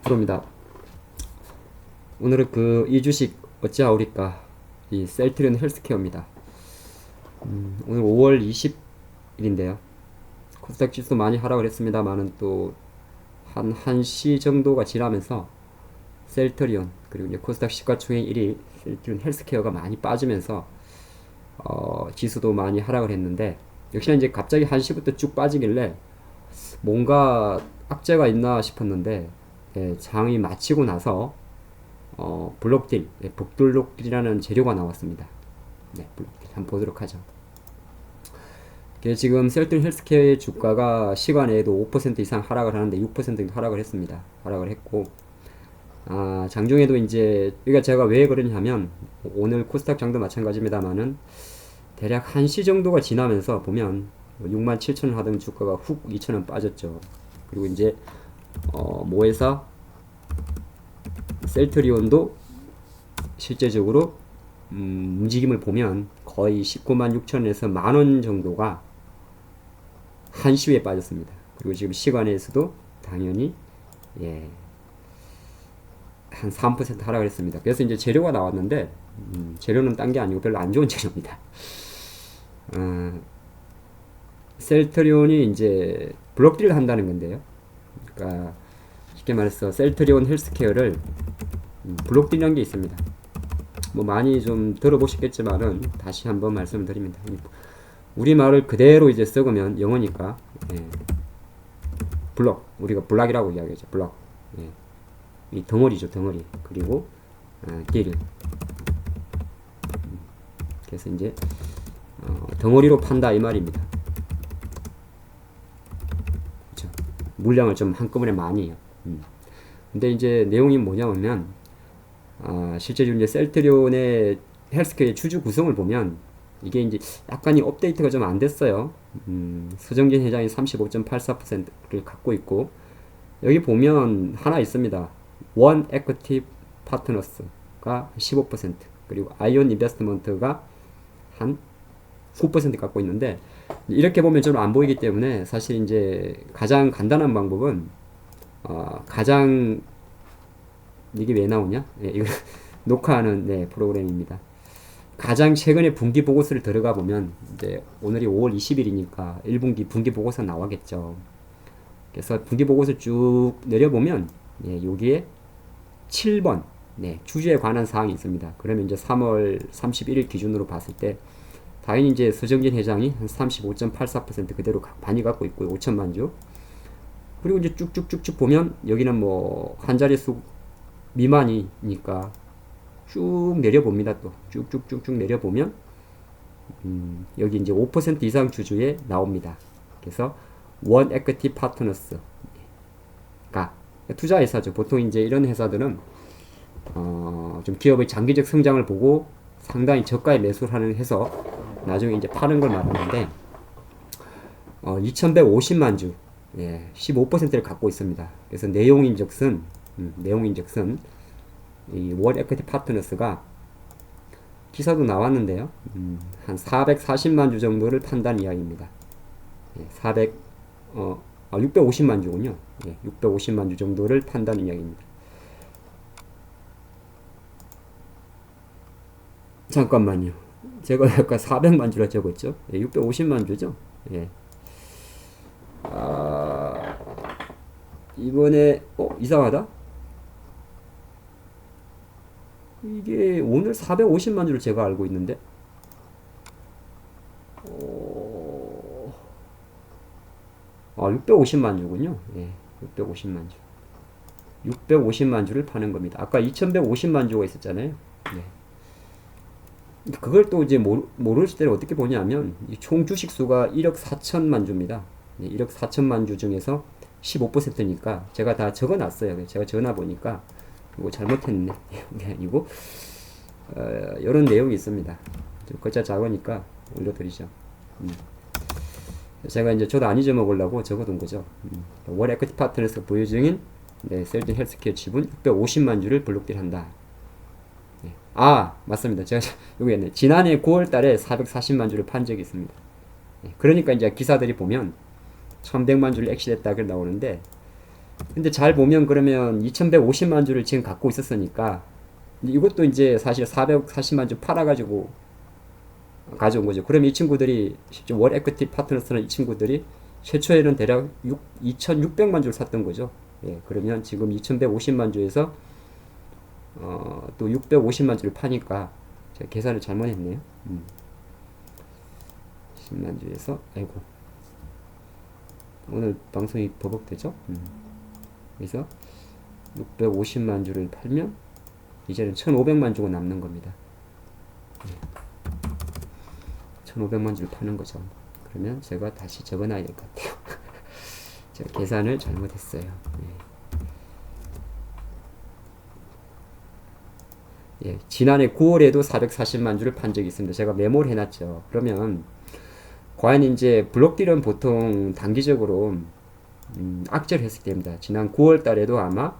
프로입니다. 오늘은 이 주식 어찌하오리까, 이 셀트리온 헬스케어입니다. 오늘 5월 20일인데요. 코스닥 지수 많이 하락을 했습니다만은 또 한 1시 정도가 지나면서 셀트리온 그리고 이제 코스닥 시가총액 1위 셀트리온 헬스케어가 많이 빠지면서 지수도 많이 하락을 했는데, 역시나 이제 갑자기 1시부터 쭉 빠지길래 뭔가 악재가 있나 싶었는데, 장이 마치고 나서 블록딜, 북블록딜이라는 재료가 나왔습니다. 네, 블록딜 한번 보도록 하죠. 지금 셀트리온 헬스케어의 주가가 시간에도 5% 이상 하락을 하는데 6% 정도 하락을 했습니다. 하락을 했고, 장중에도 이제, 그러니까 제가 왜 그러냐면, 오늘 코스닥 장도 마찬가지입니다만은 대략 1시 정도가 지나면서 보면 67,000원 하던 주가가 훅 2,000원 빠졌죠. 그리고 이제 모회사 셀트리온도 실제적으로 움직임을 보면 거의 19만 6천원에서 만원 정도가 한시에 빠졌습니다. 그리고 지금 시간에서도 당연히 한 3% 하락을 했습니다. 그래서 이제 재료가 나왔는데, 재료는 딴 게 아니고 별로 안 좋은 재료입니다. 셀트리온이 이제 블록딜을 한다는 건데요. 그러니까 쉽게 말해서 셀트리온 헬스케어를 블록딜이라는 게 있습니다. 뭐 많이 좀 들어보셨겠지만은 다시 한번 말씀을 드립니다. 우리말을 그대로 이제 썩으면 영어니까, 블록, 우리가 블락이라고 이야기하죠. 블록, 이 덩어리죠, 덩어리. 그리고 딜. 그래서 이제 덩어리로 판다 이 말입니다. 그렇죠? 물량을 좀 한꺼번에 많이 해요. 근데 이제 내용이 뭐냐면, 실제로 이제 셀트리온의 헬스케어의 주주 구성을 보면 이게 이제 약간이 업데이트가 좀 안 됐어요. 서정진 회장이 35.84%를 갖고 있고, 여기 보면 하나 있습니다. 원 에쿼티 파트너스가 15%, 그리고 아이온 인베스트먼트가 한 9% 갖고 있는데, 이렇게 보면 좀 안 보이기 때문에 사실 이제 가장 간단한 방법은, 가장, 이게 왜 나오냐? 이거 녹화하는 프로그램입니다. 가장 최근에 분기 보고서를 들어가 보면, 이제 오늘이 5월 20일이니까 1분기 분기 보고서 나와겠죠. 그래서 분기 보고서 쭉 내려보면, 여기에 7번 주주에 관한 사항이 있습니다. 그러면 이제 3월 31일 기준으로 봤을 때 당연히 이제 서정진 회장이 한 35.84% 그대로 많이 갖고 있고 5천만 주. 그리고 이제 쭉쭉쭉쭉 보면 여기는 뭐 한 자릿수 미만이니까 쭉 내려봅니다. 또 쭉쭉쭉쭉 내려보면 여기 이제 5% 이상 주주에 나옵니다. 그래서 원 에쿼티 파트너스가 투자 회사죠. 보통 이제 이런 회사들은 좀 기업의 장기적 성장을 보고 상당히 저가에 매수를 하는 해서 나중에 이제 파는 걸 말하는데, 2,150만 주, 15%를 갖고 있습니다. 그래서 내용인즉슨 이 월 에쿼티 파트너스가 기사도 나왔는데요. 한 440만 주 정도를 판다는 이야기입니다. 650만 주군요. 650만 주 정도를 판다는 이야기입니다. 잠깐만요. 제가 아까 400만 주라 적었죠? 650만 주죠? 이번에, 이상하다? 이게 오늘 450만 주를 제가 알고 있는데, 650만 주군요. 650만 주. 650만 주를 파는 겁니다. 아까 2150만 주가 있었잖아요. 그걸 또 이제 모르실 때는 어떻게 보냐면, 총 주식 수가 1억 4천만 주입니다. 1억 4천만 주 중에서 15%니까 제가 다 적어 놨어요. 제가 전화 보니까 이거 잘못했네. 이게 아니고, 이런 내용이 있습니다. 좀 글자 작으니까 올려드리죠. 제가 이제 저도 안 잊어먹으려고 적어둔 거죠. 월 에쿼티 파트너스가 보유 중인 셀트리온 헬스케어 지분 650만 주를 블록딜 한다. 맞습니다. 제가 여기 했네. 지난해 9월 달에 440만 주를 판 적이 있습니다. 그러니까 이제 기사들이 보면 1100만 주를 엑시했다 그 나오는데, 근데 잘 보면 그러면 2150만 주를 지금 갖고 있었으니까 이것도 이제 사실 440만 주 팔아가지고 가져온 거죠. 그럼 이 친구들이 실제 월 에quity 파트너스는 이 친구들이 최초에는 대략 2600만 주를 샀던 거죠. 예, 그러면 지금 2150만 주에서 또 650만 주를 파니까 제가 계산을 잘못했네요. 10만 주에서 아이고 오늘 방송이 버벅되죠? 그래서 650만 주를 팔면 이제는 1500만 주가 남는 겁니다. 1500만 주를 파는 거죠. 그러면 제가 다시 적어놔야 될 것 같아요. 제가 계산을 잘못했어요. 예, 지난해 9월에도 440만 주를 판 적이 있습니다. 제가 메모를 해놨죠. 그러면 과연 이제 블록딜은 보통 단기적으로 악재를 했을 때입니다. 지난 9월 달에도 아마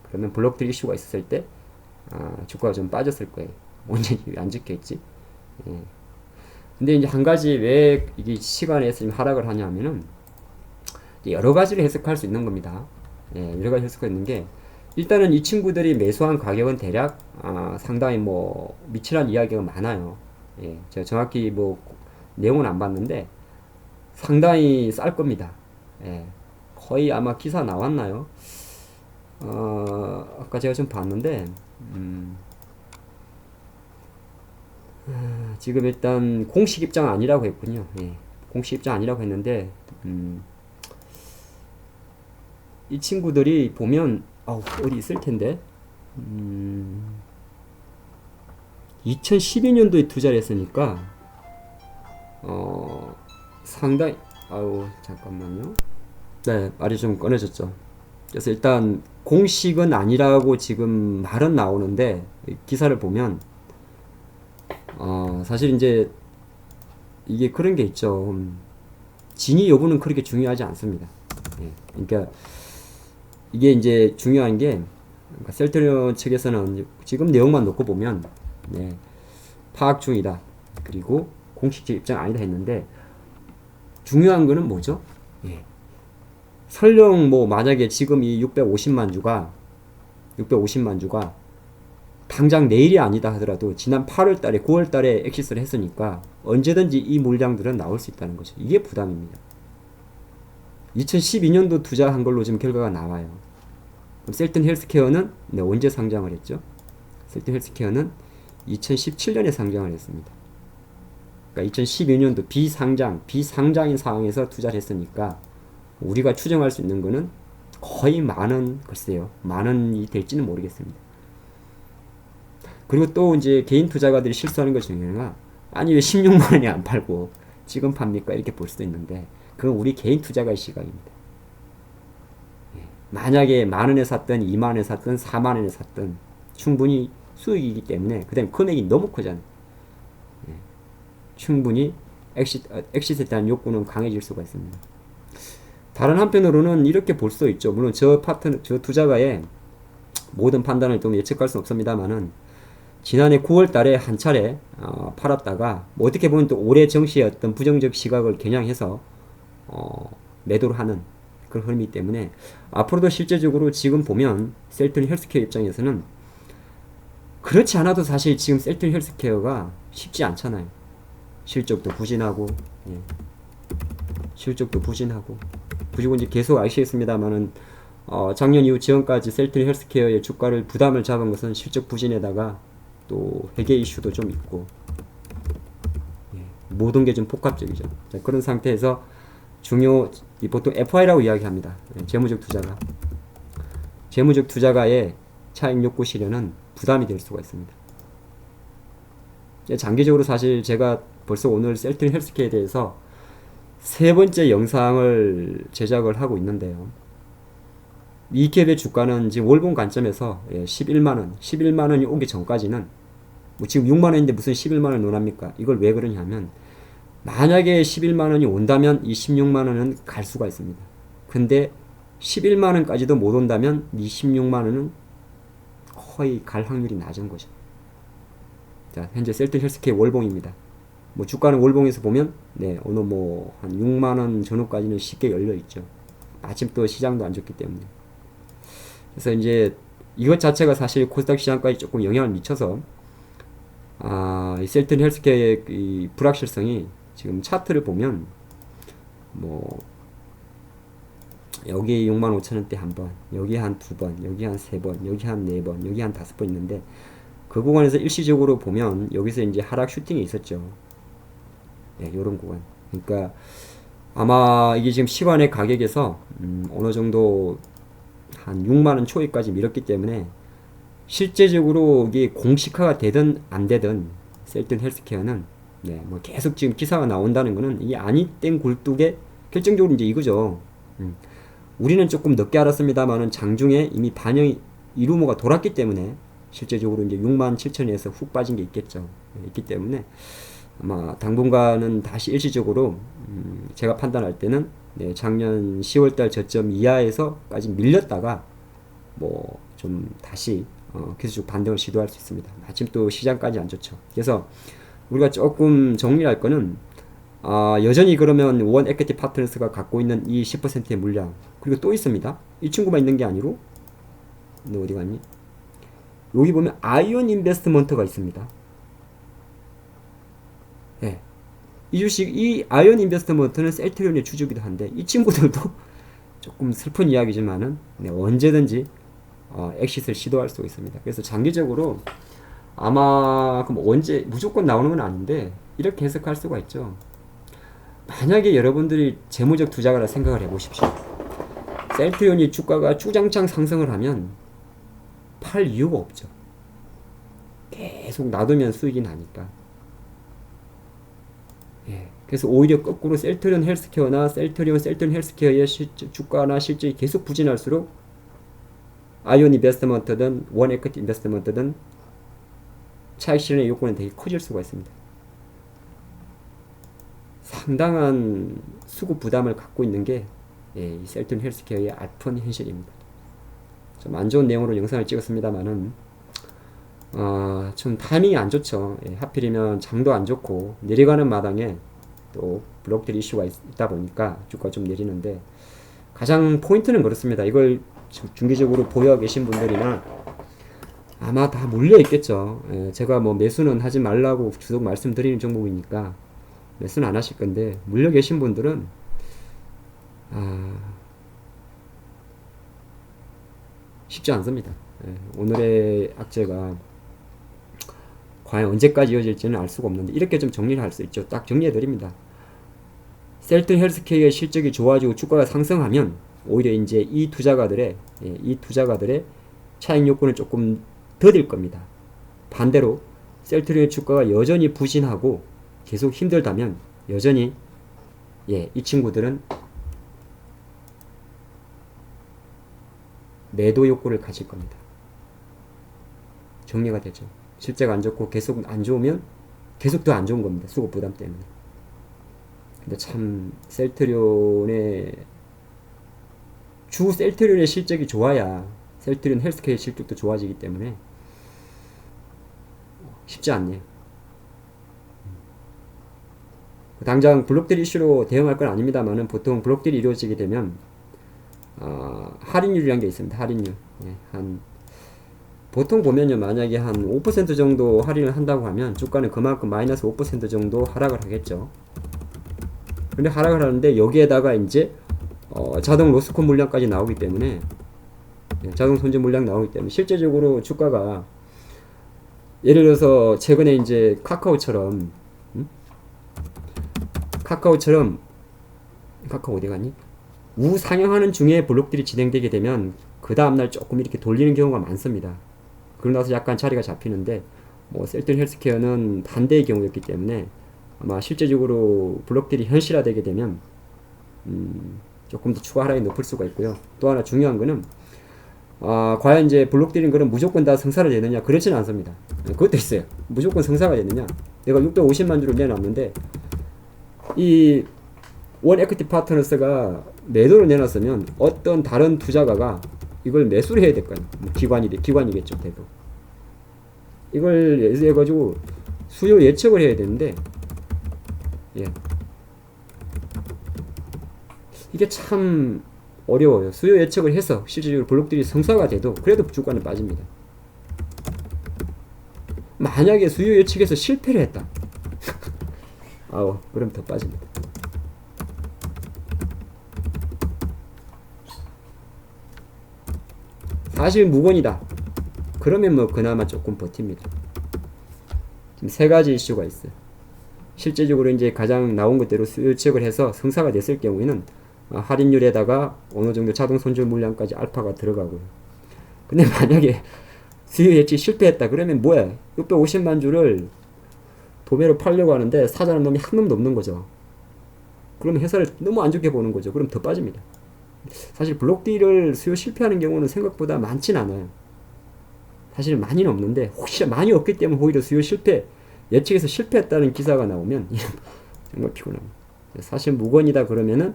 그러면 블록딜 이슈가 있었을 때 주가가 좀 빠졌을 거예요. 언제 안 찍혔지? 예. 근데 이제 한 가지 왜 이게 시간에서 지금 하락을 하냐면은 여러 가지를 해석할 수 있는 겁니다. 예, 여러 가지 해석할 수 있는 게 일단은 이 친구들이 매수한 가격은 대략 상당히 뭐 미치란 이야기가 많아요. 예, 제가 정확히 뭐 내용은 안 봤는데 상당히 쌀 겁니다. 예, 거의 아마 기사 나왔나요? 아까 제가 좀 봤는데 지금 일단 공식 입장 아니라고 했군요. 예, 공식 입장 아니라고 했는데 이 친구들이 보면 어디 있을 텐데 2012년도에 투자를 했으니까 상당히 잠깐만요. 네, 말이 좀 꺼내졌죠. 그래서 일단 공식은 아니라고 지금 말은 나오는데 기사를 보면 사실 이제 이게 그런 게 있죠. 진위 여부는 그렇게 중요하지 않습니다. 예, 그러니까 이게 이제 중요한 게 셀트리온 측에서는 지금 내용만 놓고 보면 파악 중이다. 그리고 공식적 입장 아니다 했는데 중요한 거는 뭐죠? 예. 설령 뭐 만약에 지금 이 650만 주가 당장 내일이 아니다 하더라도 지난 8월 달에 9월 달에 엑시스를 했으니까 언제든지 이 물량들은 나올 수 있다는 거죠. 이게 부담입니다. 2012년도 투자한 걸로 지금 결과가 나와요. 그럼 셀튼 헬스케어는 언제 상장을 했죠? 셀튼 헬스케어는 2017년에 상장을 했습니다. 그러니까 2012년도 비상장인 상황에서 투자를 했으니까 우리가 추정할 수 있는 거는 거의 글쎄요. 만원이 될지는 모르겠습니다. 그리고 또 이제 개인 투자가들이 실수하는 것 중에 하나가 아니 왜 16만 원에 안 팔고 지금 팝니까? 이렇게 볼 수도 있는데 그건 우리 개인 투자가의 시각입니다. 만약에 만원에 샀든 2만원에 샀든 4만원에 샀든 충분히 수익이기 때문에 그 다음에 금액이 너무 크잖아요. 충분히 엑시트에 대한 욕구는 강해질 수가 있습니다. 다른 한편으로는 이렇게 볼 수도 있죠. 물론 저 투자가의 모든 판단을 좀 예측할 수는 없습니다만은 지난해 9월 달에 한 차례 팔았다가 뭐 어떻게 보면 또 올해 정시의 어떤 부정적 시각을 겨냥해서 매도를 하는 그런 흐름이기 때문에 앞으로도 실제적으로 지금 보면 셀튼 헬스케어 입장에서는 그렇지 않아도 사실 지금 셀튼 헬스케어가 쉽지 않잖아요. 실적도 부진하고 그리고 이제 계속 아시겠습니다만은 작년 이후 지금까지 셀튼 헬스케어의 주가를 부담을 잡은 것은 실적 부진에다가 또 회계 이슈도 좀 있고 모든 게 좀 복합적이죠. 자, 그런 상태에서 보통 FI라고 이야기합니다. 재무적 투자가의 차익 욕구 실현은 부담이 될 수가 있습니다. 장기적으로 사실 제가 벌써 오늘 셀튼 헬스케어에 대해서 세 번째 영상을 제작을 하고 있는데요. 이 기업의 주가는 지금 월봉 관점에서 11만원이 오기 전까지는 뭐 지금 6만원인데 무슨 11만원 논합니까? 이걸 왜 그러냐면 만약에 11만원이 온다면 이 16만원은 갈 수가 있습니다. 근데 11만원까지도 못 온다면 이 16만원은 거의 갈 확률이 낮은 거죠. 자, 현재 셀튼 헬스케어 월봉입니다. 뭐 주가는 월봉에서 보면 어느 뭐 한 6만원 전후까지는 쉽게 열려 있죠. 마침 또 시장도 안 좋기 때문에. 그래서 이제 이것 자체가 사실 코스닥 시장까지 조금 영향을 미쳐서 이 셀튼 헬스케어의 이 불확실성이 지금 차트를 보면 뭐 여기 65,000원대 한 번, 여기 한 두 번, 여기 한 세 번, 여기 한 네 번, 여기 한 다섯 번 있는데 그 구간에서 일시적으로 보면 여기서 이제 하락 슈팅이 있었죠. 네, 요런 구간. 그러니까 아마 이게 지금 시간의 가격에서 어느 정도 한 6만원 초에까지 밀었기 때문에 실제적으로 이게 공식화가 되든 안 되든 셀튼 헬스케어는 네, 뭐 계속 지금 기사가 나온다는 거는 이게 아니 땡 굴뚝의 결정적으로 이제 이거죠. 우리는 조금 늦게 알았습니다만은 장중에 이미 반영이 이 루머가 돌았기 때문에 실제적으로 이제 67,000에서 훅 빠진 게 있겠죠. 있기 때문에 아마 당분간은 다시 일시적으로 제가 판단할 때는 네, 작년 10월달 저점 이하에서까지 밀렸다가 뭐 좀 다시 계속 반등을 시도할 수 있습니다. 마침 또 시장까지 안 좋죠. 그래서 우리가 조금 정리할 거는 여전히 그러면 원 에퀴티 파트너스가 갖고 있는 이 10%의 물량 그리고 또 있습니다. 이 친구만 있는 게 아니고 너 어디 갔니? 여기 보면 아이온 인베스트먼트가 있습니다. 네. 이 주식, 이 아이온 인베스트먼트는 셀트리온의 주주기도 한데 이 친구들도 조금 슬픈 이야기지만은 네, 언제든지 엑싯을 시도할 수 있습니다. 그래서 장기적으로 아마 그럼 언제 무조건 나오는 건 아닌데 이렇게 해석할 수가 있죠. 만약에 여러분들이 재무적 투자가라 생각을 해보십시오. 셀트리온이 주가가 주장창 상승을 하면 팔 이유가 없죠. 계속 놔두면 수익이 나니까. 예. 그래서 오히려 거꾸로 셀트리온 헬스케어나 셀트리온 헬스케어의 주가나 실적이 계속 부진할수록 아이온 인베스트먼트든 원 에퀴티 인베스트먼트든 차익 실현의 요건은 되게 커질 수가 있습니다. 상당한 수급 부담을 갖고 있는 게 이 셀튼 헬스케어의 아픈 현실입니다. 좀 안 좋은 내용으로 영상을 찍었습니다만은 좀 타이밍이 안 좋죠. 하필이면 장도 안 좋고 내려가는 마당에 또 블록들 이슈가 있다 보니까 주가가 좀 내리는데 가장 포인트는 그렇습니다. 이걸 중기적으로 보유하고 계신 분들이나 아마 다 물려 있겠죠. 제가 뭐 매수는 하지 말라고 계속 말씀드리는 종목이니까 매수는 안 하실 건데 물려 계신 분들은 쉽지 않습니다. 오늘의 악재가 과연 언제까지 이어질지는 알 수가 없는데 이렇게 좀 정리를 할 수 있죠. 딱 정리해 드립니다. 셀튼 헬스케어의 실적이 좋아지고 주가가 상승하면 오히려 이제 이 투자가들의 차익 요건을 조금 더딜 겁니다. 반대로 셀트리온의 주가가 여전히 부진하고 계속 힘들다면 여전히 이 친구들은 매도 욕구를 가질 겁니다. 정리가 되죠. 실제가 안 좋고 계속 안 좋으면 계속 더 안 좋은 겁니다. 수급 부담 때문에. 근데 참 셀트리온의 실적이 좋아야 셀트리온 헬스케어의 실적도 좋아지기 때문에 쉽지 않네요. 당장 블록딜 이슈로 대응할 건 아닙니다만은 보통 블록딜이 이루어지게 되면 할인율이라는 게 있습니다. 할인율. 보통 보면요, 만약에 한 5% 정도 할인을 한다고 하면 주가는 그만큼 마이너스 5% 정도 하락을 하겠죠. 근데 하락을 하는데 여기에다가 이제 자동 로스콘 물량까지 나오기 때문에 자동 손질 물량 나오기 때문에 실제적으로 주가가 예를 들어서 최근에 이제 카카오 어디 갔니? 우상향하는 중에 블록들이 진행되게 되면 그 다음날 조금 이렇게 돌리는 경우가 많습니다. 그러고 나서 약간 자리가 잡히는데 셀튼 헬스케어는 반대의 경우였기 때문에 아마 실제적으로 블록들이 현실화되게 되면 조금 더 추가 하락이 높을 수가 있고요. 또 하나 중요한 거는 과연 이제 블록딜인 거는 무조건 다 성사가 되느냐? 그렇지는 않습니다. 그것도 있어요. 무조건 성사가 되느냐? 내가 650만 주를 내놨는데 이 원 에퀴티 파트너스가 매도를 내놨으면 어떤 다른 투자가가 이걸 매수를 해야 될 거 아니에요. 기관이겠죠, 대도. 이걸 해가지고 수요 예측을 해야 되는데 이게 참 어려워요. 수요 예측을 해서 실질적으로 블록들이 성사가 돼도 그래도 주가는 빠집니다. 만약에 수요 예측에서 실패를 했다. 그럼 더 빠집니다. 사실 무건이다. 그러면 뭐 그나마 조금 버팁니다. 지금 세 가지 이슈가 있어요. 실제적으로 이제 가장 나온 것대로 수요 예측을 해서 성사가 됐을 경우에는 할인율에다가 어느 정도 자동 손절 물량까지 알파가 들어가고요. 근데 만약에 수요 예측 실패했다 그러면 뭐야? 650만 주를 도매로 팔려고 하는데 사자는 놈이 한 놈도 없는 거죠. 그러면 회사를 너무 안 좋게 보는 거죠. 그럼 더 빠집니다. 사실 블록딜을 수요 실패하는 경우는 생각보다 많진 않아요. 사실 많이는 없는데 혹시 많이 없기 때문에 오히려 수요 실패 예측에서 실패했다는 기사가 나오면 정말 피곤합니다. 사실 무건이다 그러면은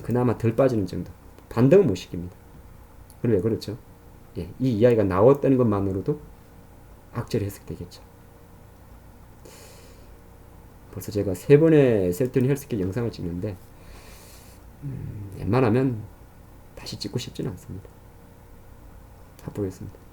그나마 덜 빠지는 정도. 반등은 못 시킵니다. 그럼 왜 그렇죠? 이 이야기가 나왔다는 것만으로도 악재로 해석되겠죠. 벌써 제가 3번의 셀트리온 헬스케어 영상을 찍는데 웬만하면 다시 찍고 싶지는 않습니다. 가보겠습니다.